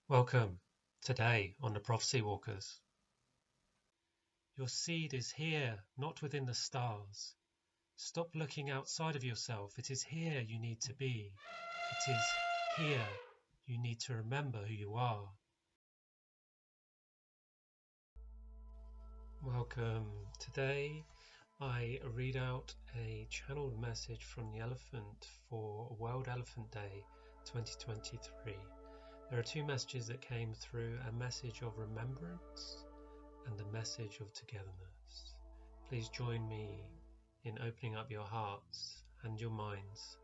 Welcome. Today on the Prophecy Walkers. Your seed is here, not within the stars. Stop looking outside of yourself. It is here you need to be. It is here you need to remember who you are. Welcome. Today I read out a channeled message from the elephant for World Elephant Day 2023. There are two messages that came through, a message of remembrance and a message of togetherness. Please join me in opening up your hearts and your minds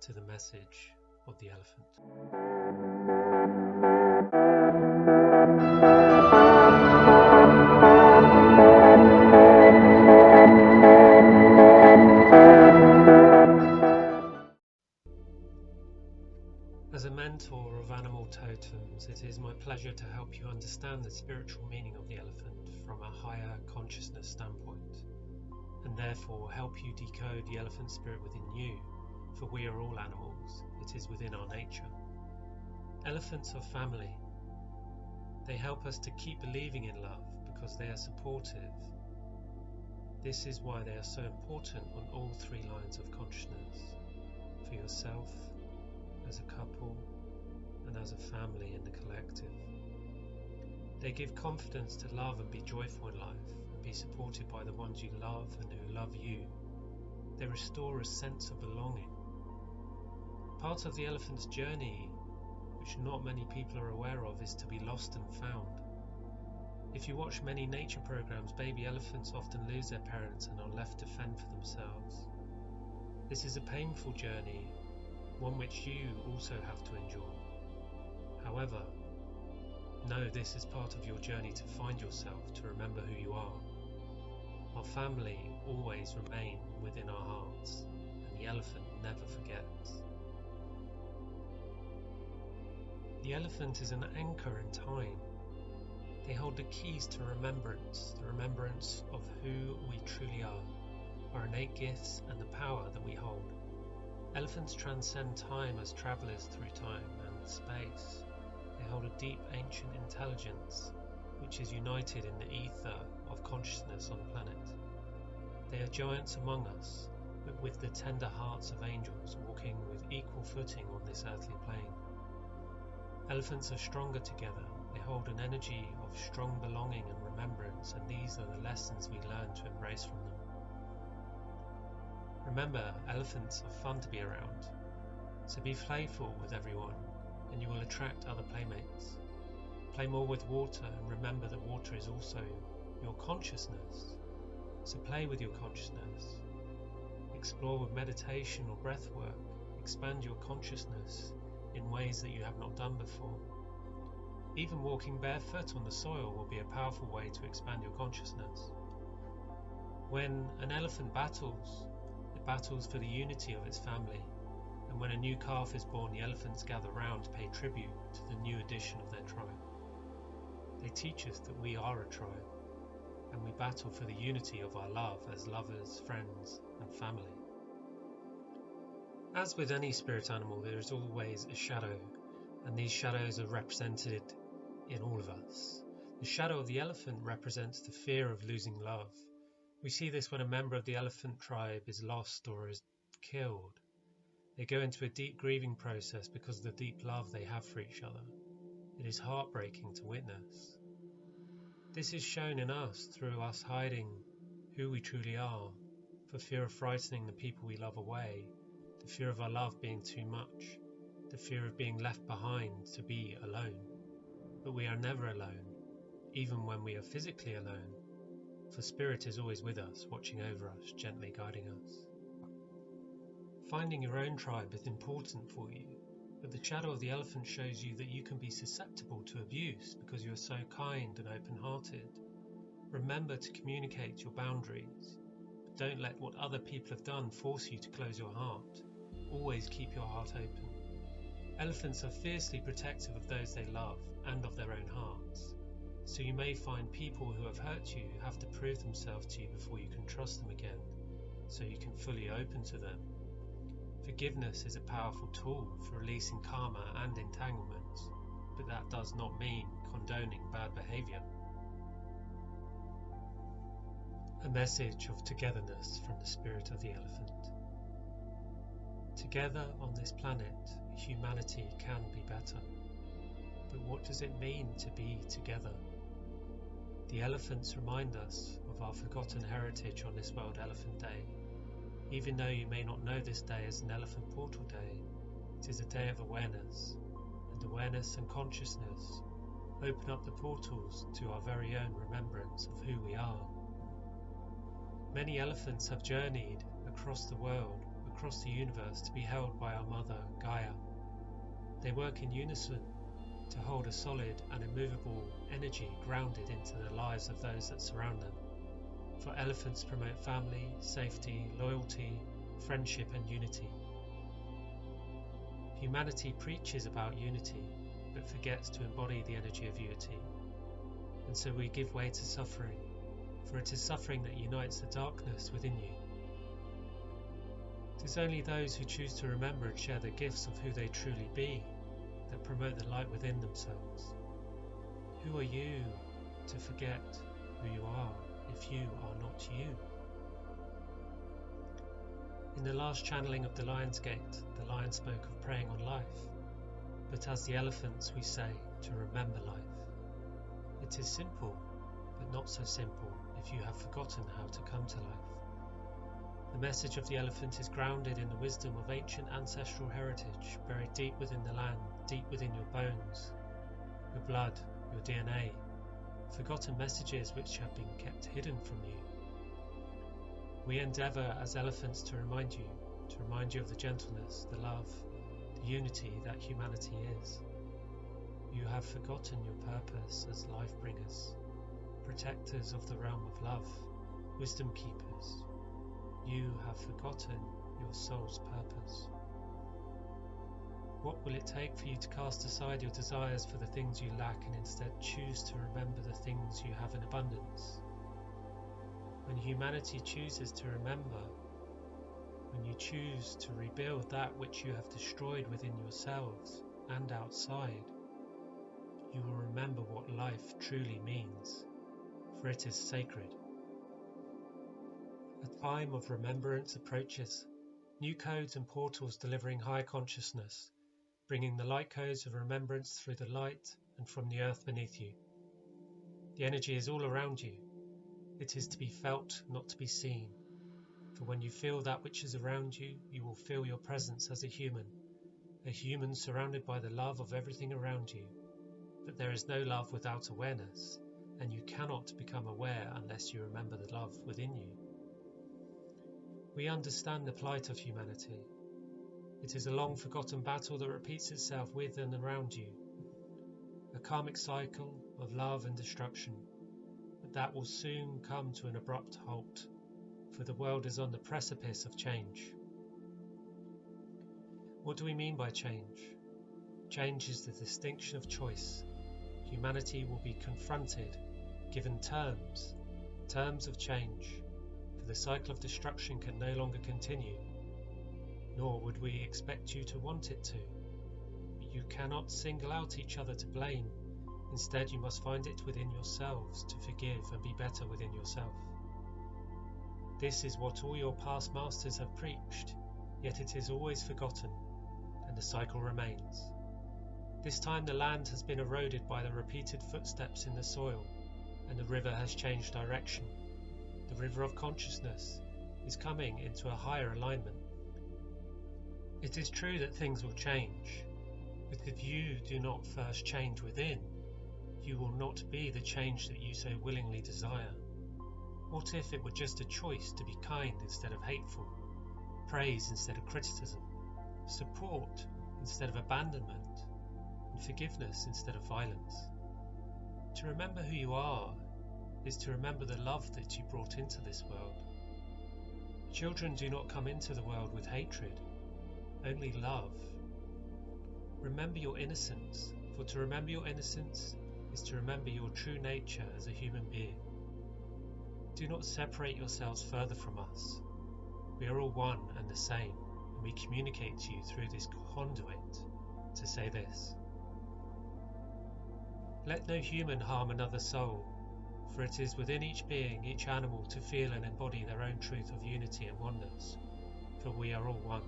to the message of the elephant. As a mentor of animal totems, it is my pleasure to help you understand the spiritual meaning of the elephant from a higher consciousness standpoint, and therefore help you decode the elephant spirit within you, for we are all animals, it is within our nature. Elephants are family. They help us to keep believing in love because they are supportive. This is why they are so important on all three lines of consciousness, for yourself, as a couple, and as a family in the collective. They give confidence to love and be joyful in life, and be supported by the ones you love and who love you. They restore a sense of belonging. Part of the elephant's journey, which not many people are aware of, is to be lost and found. If you watch many nature programs, baby elephants often lose their parents and are left to fend for themselves. This is a painful journey, one which you also have to endure. However, know this is part of your journey to find yourself, to remember who you are. Our family always remain within our hearts, and the elephant never forgets. The elephant is an anchor in time. They hold the keys to remembrance, the remembrance of who we truly are, our innate gifts and the power that we hold. Elephants transcend time as travellers through time and space. They hold a deep ancient intelligence which is united in the ether of consciousness on the planet. They are giants among us, but with the tender hearts of angels, walking with equal footing on this earthly plane. Elephants are stronger together. They hold an energy of strong belonging and remembrance, and these are the lessons we learn to embrace from them. Remember, elephants are fun to be around, so be playful with everyone and you will attract other playmates. Play more with water, and remember that water is also your consciousness, so play with your consciousness. Explore with meditation or breath work, expand your consciousness in ways that you have not done before. Even walking barefoot on the soil will be a powerful way to expand your consciousness. When an elephant battles, it battles for the unity of its family, and when a new calf is born, the elephants gather round to pay tribute to the new addition of their tribe. They teach us that we are a tribe, and we battle for the unity of our love as lovers, friends, and family. As with any spirit animal, there is always a shadow, and these shadows are represented in all of us. The shadow of the elephant represents the fear of losing love. We see this when a member of the elephant tribe is lost or is killed. They go into a deep grieving process because of the deep love they have for each other. It is heartbreaking to witness. This is shown in us through us hiding who we truly are, for fear of frightening the people we love away, the fear of our love being too much, the fear of being left behind to be alone. But we are never alone, even when we are physically alone, for Spirit is always with us, watching over us, gently guiding us. Finding your own tribe is important for you, but the shadow of the elephant shows you that you can be susceptible to abuse because you are so kind and open-hearted. Remember to communicate your boundaries, but don't let what other people have done force you to close your heart. Always keep your heart open. Elephants are fiercely protective of those they love and of their own hearts. So you may find people who have hurt you have to prove themselves to you before you can trust them again, so you can fully open to them. Forgiveness is a powerful tool for releasing karma and entanglements. but that does not mean condoning bad behaviour. A message of togetherness from the spirit of the elephant. Together on this planet, humanity can be better. But what does it mean to be together? The elephants remind us of our forgotten heritage on this World Elephant Day. Even though you may not know this day as an Elephant Portal Day, it is a day of awareness, and awareness and consciousness open up the portals to our very own remembrance of who we are. Many elephants have journeyed across the world, across the universe, to be held by our mother, Gaia. They work in unison to hold a solid and immovable energy grounded into the lives of those that surround them. For elephants promote family, safety, loyalty, friendship and unity. Humanity preaches about unity, but forgets to embody the energy of unity. And so we give way to suffering, for it is suffering that unites the darkness within you. It is only those who choose to remember and share the gifts of who they truly be that promote the light within themselves. Who are you to forget who you are if you are not you? In the last channeling of the Lion's Gate, the lion spoke of preying on life, but as the elephants we say to remember life. It is simple, but not so simple if you have forgotten how to come to life. The message of the elephant is grounded in the wisdom of ancient ancestral heritage, buried deep within the land, deep within your bones, your blood, your DNA, forgotten messages which have been kept hidden from you. We endeavour as elephants to remind you of the gentleness, the love, the unity that humanity is. You have forgotten your purpose as life bringers, protectors of the realm of love, wisdom keepers. You have forgotten your soul's purpose. What will it take for you to cast aside your desires for the things you lack and instead choose to remember the things you have in abundance? When humanity chooses to remember, when you choose to rebuild that which you have destroyed within yourselves and outside, you will remember what life truly means, for it is sacred. A time of remembrance approaches, new codes and portals delivering high consciousness, bringing the light codes of remembrance through the light and from the earth beneath you. The energy is all around you. It is to be felt, not to be seen. For when you feel that which is around you, you will feel your presence as a human surrounded by the love of everything around you. But there is no love without awareness, and you cannot become aware unless you remember the love within you. We understand the plight of humanity. It is a long forgotten battle that repeats itself with and around you. A karmic cycle of love and destruction, but that will soon come to an abrupt halt, for the world is on the precipice of change. What do we mean by change? Change is the distinction of choice. Humanity will be confronted, given terms of change, for the cycle of destruction can no longer continue, nor would we expect you to want it to. You cannot single out each other to blame. Instead, you must find it within yourselves to forgive and be better within yourself. This is what all your past masters have preached, yet it is always forgotten, and the cycle remains. This time the land has been eroded by the repeated footsteps in the soil, and the river has changed direction. The river of consciousness is coming into a higher alignment. It is true that things will change, but if you do not first change within, you will not be the change that you so willingly desire. What if it were just a choice to be kind instead of hateful, praise instead of criticism, support instead of abandonment, and forgiveness instead of violence? To remember who you are is to remember the love that you brought into this world. Children do not come into the world with hatred, only love. Remember your innocence, for to remember your innocence is to remember your true nature as a human being. Do not separate yourselves further from us. We are all one and the same, and we communicate to you through this conduit to say this. Let no human harm another soul, for it is within each being, each animal, to feel and embody their own truth of unity and oneness, for we are all one.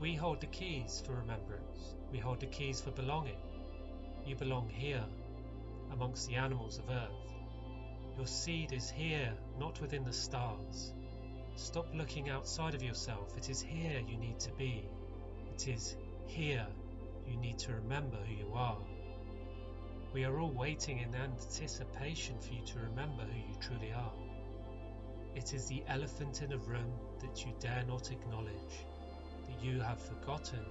We hold the keys for remembrance. We hold the keys for belonging. You belong here, amongst the animals of earth. Your seed is here, not within the stars. Stop looking outside of yourself. It is here you need to be. It is here you need to remember who you are. We are all waiting in anticipation for you to remember who you truly are. It is the elephant in the room that you dare not acknowledge, that you have forgotten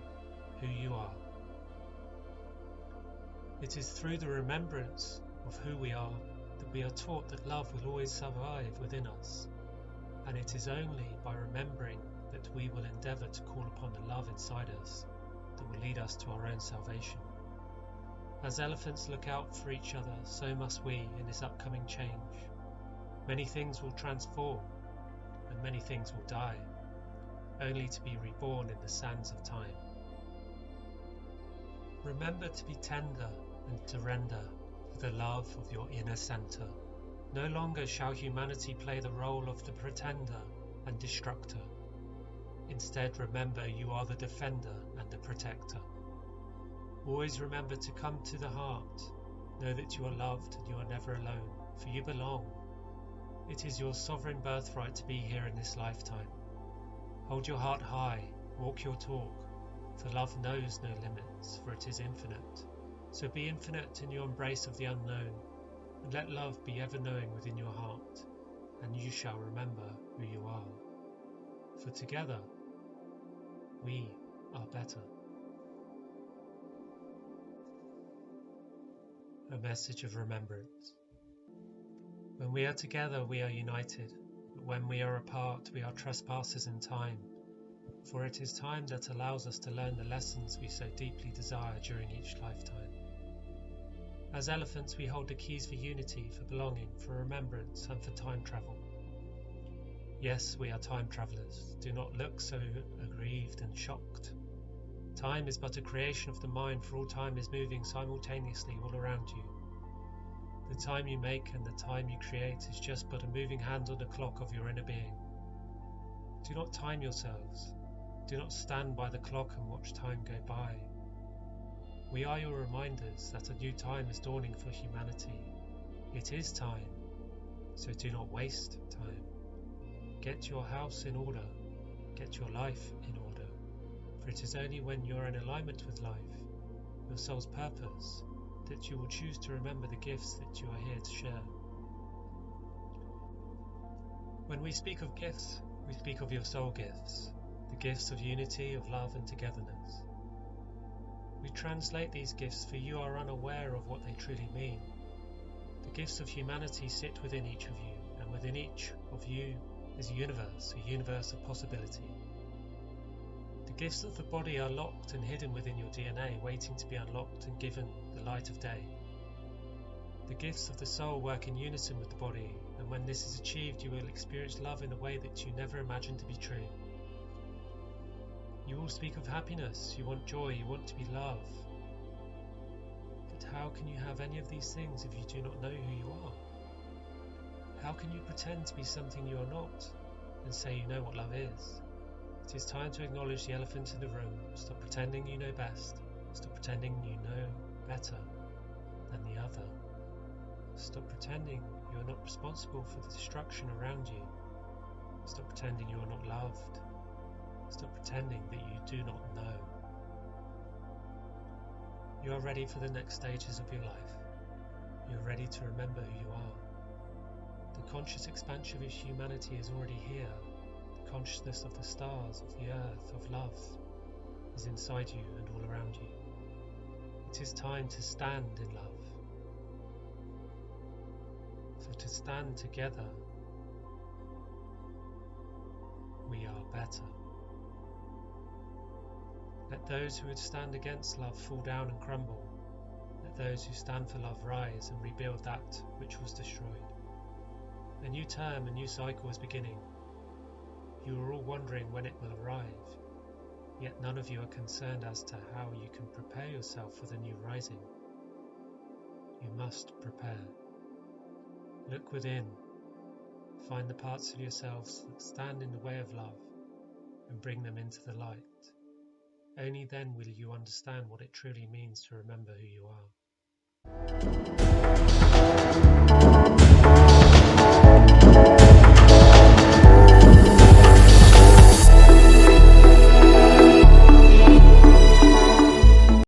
who you are. It is through the remembrance of who we are that we are taught that love will always survive within us, and it is only by remembering that we will endeavour to call upon the love inside us that will lead us to our own salvation. As elephants look out for each other, so must we in this upcoming change. Many things will transform, and many things will die, only to be reborn in the sands of time. Remember to be tender and to render for the love of your inner centre. No longer shall humanity play the role of the pretender and destructor. Instead, remember you are the defender and the protector. Always remember to come to the heart. Know that you are loved and you are never alone, for you belong. It is your sovereign birthright to be here in this lifetime. Hold your heart high, walk your talk, for love knows no limits, for it is infinite. So be infinite in your embrace of the unknown, and let love be ever knowing within your heart, and you shall remember who you are. For together, we are better. A message of remembrance. When we are together, we are united, but when we are apart, we are trespassers in time, for it is time that allows us to learn the lessons we so deeply desire during each lifetime. As elephants, we hold the keys for unity, for belonging, for remembrance, and for time travel. Yes, we are time travellers. Do not look so aggrieved and shocked. Time is but a creation of the mind, for all time is moving simultaneously all around you. The time you make and the time you create is just but a moving hand on the clock of your inner being. Do not time yourselves. Do not stand by the clock and watch time go by. We are your reminders that a new time is dawning for humanity. It is time, so do not waste time. Get your house in order. Get your life in order. For it is only when you are in alignment with life, your soul's purpose, that you will choose to remember the gifts that you are here to share. When we speak of gifts, we speak of your soul gifts, the gifts of unity, of love and togetherness. We translate these gifts for you are unaware of what they truly mean. The gifts of humanity sit within each of you, and within each of you is a universe of possibility. The gifts of the body are locked and hidden within your DNA, waiting to be unlocked and given the light of day. The gifts of the soul work in unison with the body, and when this is achieved, you will experience love in a way that you never imagined to be true. You all speak of happiness, you want joy, you want to be loved. But how can you have any of these things if you do not know who you are? How can you pretend to be something you are not and say you know what love is? It is time to acknowledge the elephant in the room. Stop pretending you know best. Stop pretending you know better than the other. Stop pretending you are not responsible for the destruction around you. Stop pretending you are not loved. Stop pretending that you do not know. You are ready for the next stages of your life. You are ready to remember who you are. The conscious expansion of humanity is already here. The consciousness of the stars, of the earth, of love is inside you and all around you. It is time to stand in love. For to stand together, we are better. Let those who would stand against love fall down and crumble. Let those who stand for love rise and rebuild that which was destroyed. A new term, a new cycle is beginning. You are all wondering when it will arrive, yet none of you are concerned as to how you can prepare yourself for the new rising. you must prepare. Look within, find the parts of yourselves that stand in the way of love, and bring them into the light. Only then will you understand what it truly means to remember who you are.